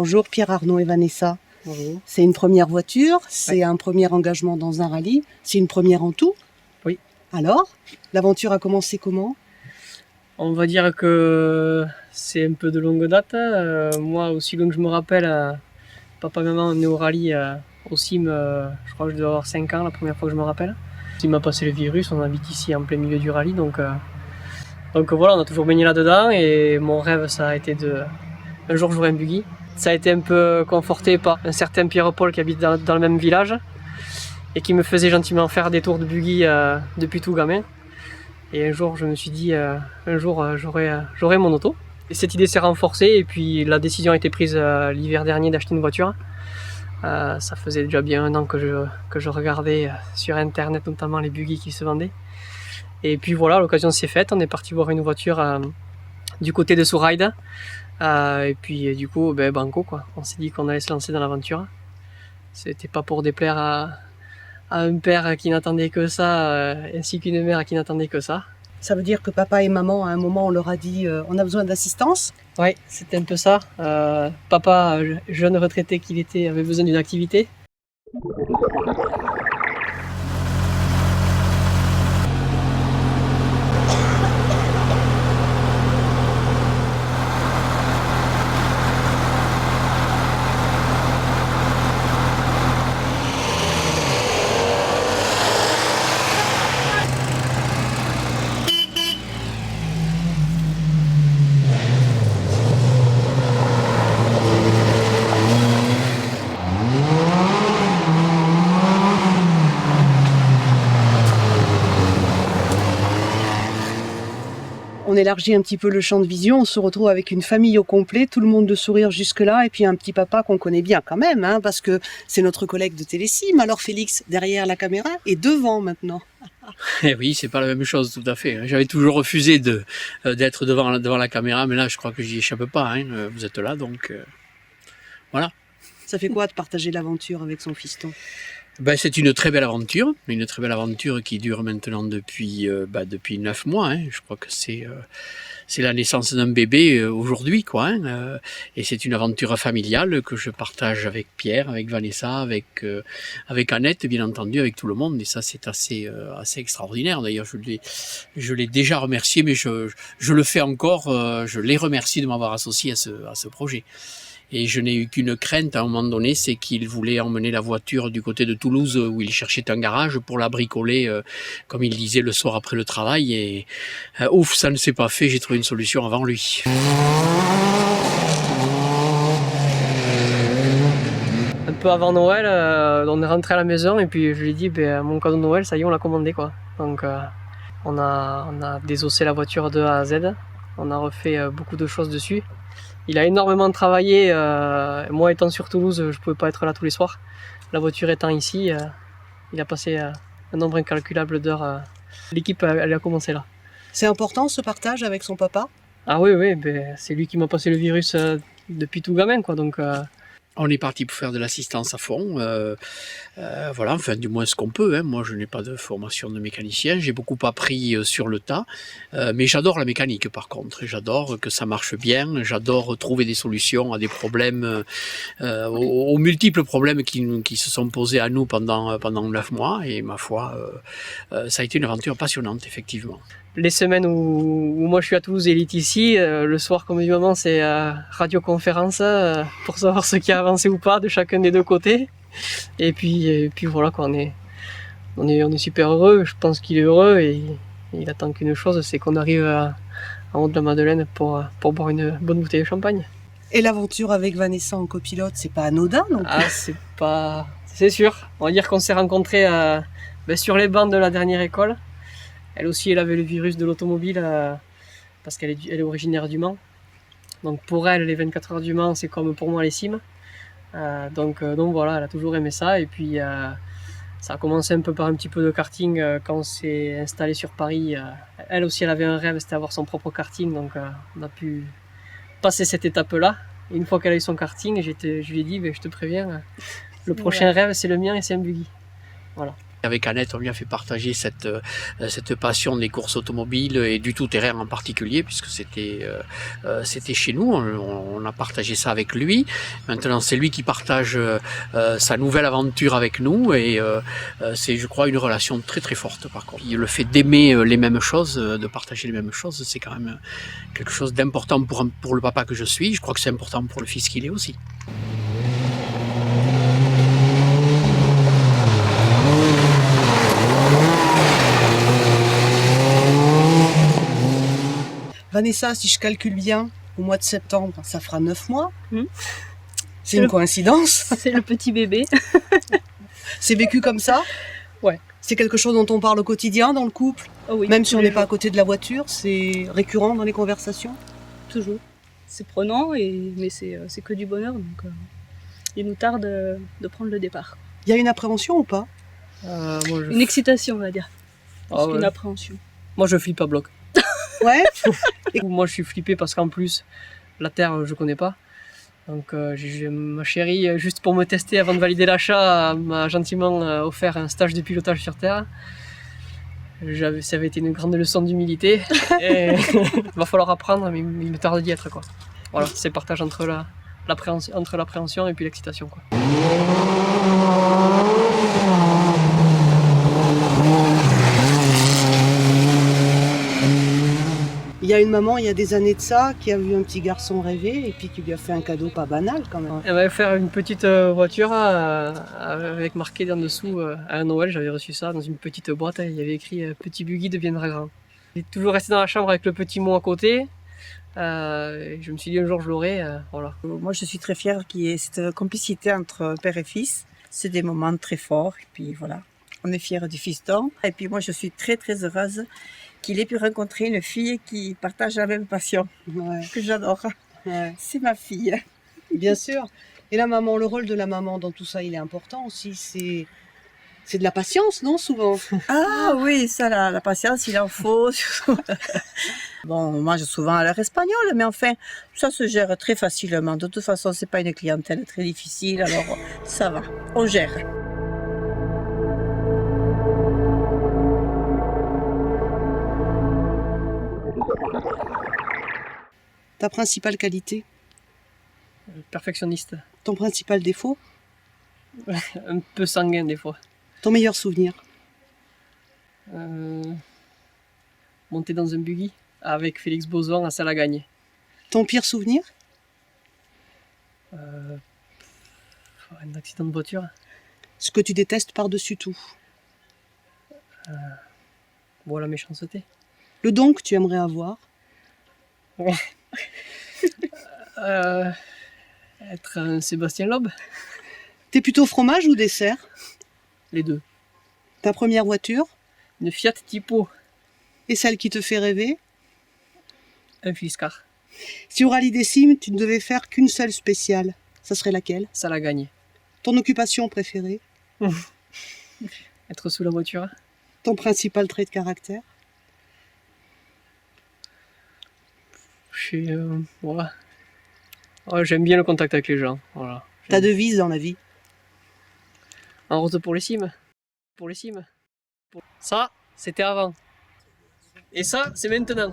Bonjour Pierre, Arnaud et Vanessa. Bonjour. C'est une première voiture, c'est un premier engagement dans un rallye, c'est une première en tout. Oui. Alors, l'aventure a commencé comment? On va dire que c'est un peu de longue date. Moi, aussi long que je me rappelle, papa et maman on est au rallye au CIM, je crois que je dois avoir 5 ans la première fois que je me rappelle. Il m'a passé le virus, on habite ici en plein milieu du rallye, donc voilà, on a toujours baigné là-dedans et mon rêve ça a été de un jour jouer un buggy. Ça a été un peu conforté par un certain Pierre-Paul qui habite dans le même village et qui me faisait gentiment faire des tours de buggy depuis tout gamin. Et un jour je me suis dit, j'aurai mon auto. Et cette idée s'est renforcée et puis la décision a été prise l'hiver dernier d'acheter une voiture. Ça faisait déjà bien 1 an que je regardais sur internet notamment les buggy qui se vendaient. Et puis voilà, l'occasion s'est faite, on est parti voir une voiture du côté de Souride. Et puis du coup, banco quoi. On s'est dit qu'on allait se lancer dans l'aventure. C'était pas pour déplaire à un père qui n'attendait que ça, ainsi qu'une mère qui n'attendait que ça. Ça veut dire que papa et maman, à un moment, on leur a dit on a besoin d'assistance? Oui, c'était un peu ça. Papa, jeune retraité qu'il était, avait besoin d'une activité. On élargit un petit peu le champ de vision, on se retrouve avec une famille au complet, tout le monde de sourire jusque-là, et puis un petit papa qu'on connaît bien quand même, hein, parce que c'est notre collègue de Télésim. Alors Félix, derrière la caméra et devant maintenant. Eh oui, c'est pas la même chose tout à fait. J'avais toujours refusé d'être devant la caméra, mais là je crois que j'y échappe pas. Hein. Vous êtes là, donc voilà. Ça fait quoi de partager l'aventure avec son fiston? C'est une très belle aventure qui dure maintenant depuis 9 mois. Hein. Je crois que c'est la naissance d'un bébé aujourd'hui, quoi. Hein. Et c'est une aventure familiale que je partage avec Pierre, avec Vanessa, avec Annette, bien entendu, avec tout le monde. Et ça, c'est assez extraordinaire. D'ailleurs, je l'ai déjà remercié, mais je le fais encore. Je les remercie de m'avoir associé à ce projet. Et je n'ai eu qu'une crainte à un moment donné, c'est qu'il voulait emmener la voiture du côté de Toulouse où il cherchait un garage pour la bricoler, comme il disait, le soir après le travail. Et ouf, ça ne s'est pas fait, j'ai trouvé une solution avant lui. Un peu avant Noël, on est rentré à la maison et puis je lui ai dit, mon cadeau de Noël, ça y est, on l'a commandé quoi. Donc on a désossé la voiture de A à Z, on a refait beaucoup de choses dessus. Il a énormément travaillé, moi étant sur Toulouse, je ne pouvais pas être là tous les soirs. La voiture étant ici, il a passé un nombre incalculable d'heures. L'équipe elle a commencé là. C'est important ce partage avec son papa? Ah oui, c'est lui qui m'a passé le virus depuis tout gamin quoi, donc... On est parti pour faire de l'assistance à fond, voilà, enfin du moins ce qu'on peut. Hein. Moi je n'ai pas de formation de mécanicien, j'ai beaucoup appris sur le tas, mais j'adore la mécanique par contre, j'adore que ça marche bien, j'adore trouver des solutions à des problèmes, aux multiples problèmes qui se sont posés à nous pendant 9 mois, et ma foi, ça a été une aventure passionnante effectivement. Les semaines où moi je suis à Toulouse et il est ici, le soir comme du moment c'est radioconférence pour savoir ce qui a avancé ou pas de chacun des deux côtés. Et puis voilà quoi, on est super heureux, je pense qu'il est heureux et il attend qu'une chose, c'est qu'on arrive en haut de la Madeleine pour boire une bonne bouteille de champagne. Et l'aventure avec Vanessa en copilote, c'est pas anodin non plus? C'est sûr, on va dire qu'on s'est rencontrés sur les bancs de la dernière école. Elle aussi, elle avait le virus de l'automobile parce qu'elle est originaire du Mans. Donc pour elle, les 24 heures du Mans, c'est comme pour moi les cimes. Donc voilà, elle a toujours aimé ça. Et puis ça a commencé un peu par un petit peu de karting quand on s'est installé sur Paris. Elle aussi, elle avait un rêve, c'était avoir son propre karting. Donc on a pu passer cette étape-là. Et une fois qu'elle a eu son karting, je lui ai dit, je te préviens, le prochain rêve, c'est le mien et c'est un buggy. Voilà. Avec Annette, on lui a fait partager cette passion des courses automobiles et du tout-terrain en particulier, puisque c'était chez nous, on a partagé ça avec lui. Maintenant, c'est lui qui partage sa nouvelle aventure avec nous et c'est, je crois, une relation très très forte par contre. Le fait d'aimer les mêmes choses, de partager les mêmes choses, c'est quand même quelque chose d'important pour le papa que je suis. Je crois que c'est important pour le fils qu'il est aussi. Vanessa, si je calcule bien, au mois de septembre, ça fera 9 mois. Mmh. C'est une coïncidence. C'est le petit bébé. C'est vécu comme ça? Ouais. C'est quelque chose dont on parle au quotidien dans le couple? Oh oui, Même si tous on les n'est pas à jours. côté de la voiture, c'est récurrent dans les conversations? Toujours. C'est prenant, mais c'est que du bonheur. Donc, il nous tarde de prendre le départ. Il y a une appréhension ou pas? Une excitation, on va dire. Ah Une ouais. appréhension. Moi, je flippe à bloc. Ouais. Moi, je suis flippé parce qu'en plus, la terre, je connais pas. Donc, ma chérie, juste pour me tester avant de valider l'achat, m'a gentiment offert un stage de pilotage sur terre. Ça avait été une grande leçon d'humilité. Et il va falloir apprendre, mais il me tarde d'y être, quoi. Voilà, c'est le partage entre l'appréhension et puis l'excitation, quoi. Il y a une maman, il y a des années de ça, qui a vu un petit garçon rêver et puis qui lui a fait un cadeau pas banal quand même. Elle m'avait fait une petite voiture avec marqué en dessous à un Noël, j'avais reçu ça dans une petite boîte, il y avait écrit petit buggy deviendra grand. Il est toujours resté dans la chambre avec le petit mot à côté. Et je me suis dit un jour je l'aurai, voilà. Moi, je suis très fière qu'il y ait cette complicité entre père et fils. C'est des moments très forts. Et puis voilà, on est fiers du fiston. Et puis moi, je suis très très heureuse qu'il ait pu rencontrer une fille qui partage la même passion, Ouais, que j'adore. ouais. C'est ma fille. Bien sûr. Et la maman, le rôle de la maman dans tout ça, il est important aussi. C'est de la patience, non, souvent? Ah oui, ça, la patience, il en faut. Bon, on mange souvent à l'heure espagnole, mais enfin, ça se gère très facilement. De toute façon, c'est pas une clientèle très difficile, alors ça va, on gère. Ta principale qualité? Perfectionniste, Ton principal défaut? un peu sanguin des fois. Ton meilleur souvenir? Monter dans un buggy avec Félix Bozoan à Salagagne. Ton pire souvenir? Un accident de voiture. Ce que tu détestes par-dessus tout? Bon, la méchanceté. Le don que tu aimerais avoir? Être un Sébastien Loeb, T'es plutôt fromage ou dessert? les deux. Ta première voiture? Une Fiat Tipo, Et celle qui te fait rêver? un Fisker, Si au rallye des cimes, tu ne devais faire qu'une seule spéciale, ça serait laquelle? Salagagne. Ton occupation préférée? Être sous la voiture. Ton principal trait de caractère? Voilà. Ouais, j'aime bien le contact avec les gens. Voilà. Ta devise dans la vie? En route pour les cimes. Pour les cimes. Ça, c'était avant. Et ça, c'est maintenant.